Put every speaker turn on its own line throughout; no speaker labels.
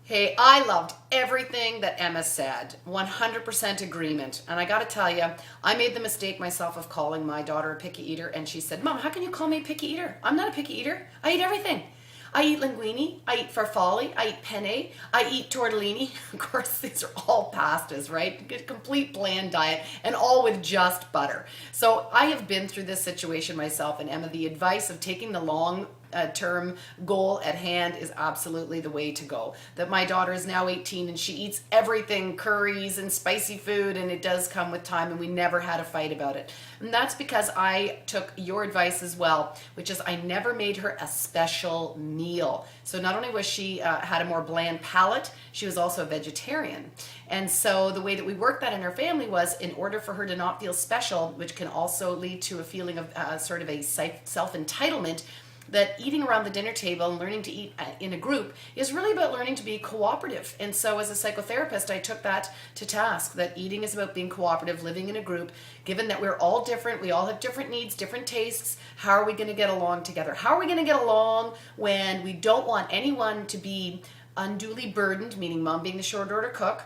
Hey, I loved everything that Emma said. 100% agreement. And I got to tell you, I made the mistake myself of calling my daughter a picky eater. And she said, Mom, how can you call me a picky eater? I'm not a picky eater. I eat everything. I eat linguine, I eat farfalle, I eat penne, I eat tortellini. Of course, these are all pastas, right? A complete bland diet and all with just butter. So I have been through this situation myself. And Emma, the advice of taking the long term goal at hand is absolutely the way to go. That my daughter is now 18 and she eats everything, curries and spicy food, and it does come with time, and we never had a fight about it. And that's because I took your advice as well, which is I never made her a special meal. So not only was she had a more bland palate, she was also a vegetarian. And so the way that we worked that in our family was, in order for her to not feel special, which can also lead to a feeling of sort of a self-entitlement, that eating around the dinner table and learning to eat in a group is really about learning to be cooperative. And so as a psychotherapist, I took that to task, that eating is about being cooperative, living in a group. Given that we're all different, we all have different needs, different tastes, how are we going to get along together? How are we going to get along when we don't want anyone to be unduly burdened, meaning Mom being the short order cook,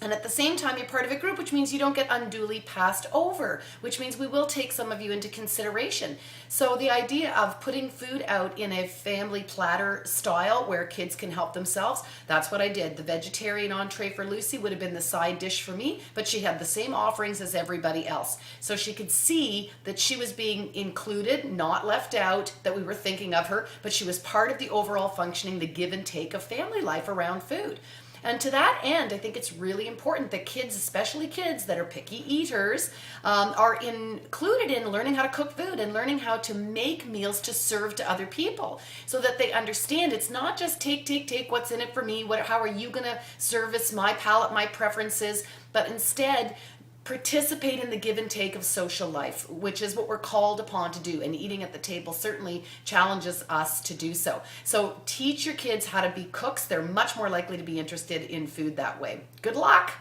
and at the same time, you're part of a group, which means you don't get unduly passed over, which means we will take some of you into consideration. So the idea of putting food out in a family platter style where kids can help themselves, that's what I did. The vegetarian entree for Lucy would have been the side dish for me, but she had the same offerings as everybody else. So she could see that she was being included, not left out, that we were thinking of her, but she was part of the overall functioning, the give and take of family life around food. And to that end, I think it's really important that kids, especially kids that are picky eaters, are included in learning how to cook food and learning how to make meals to serve to other people, so that they understand it's not just take, what's in it for me, how are you going to service my palate, my preferences, but instead participate in the give and take of social life, which is what we're called upon to do. And eating at the table certainly challenges us to do so. So teach your kids how to be cooks. They're much more likely to be interested in food that way. Good luck.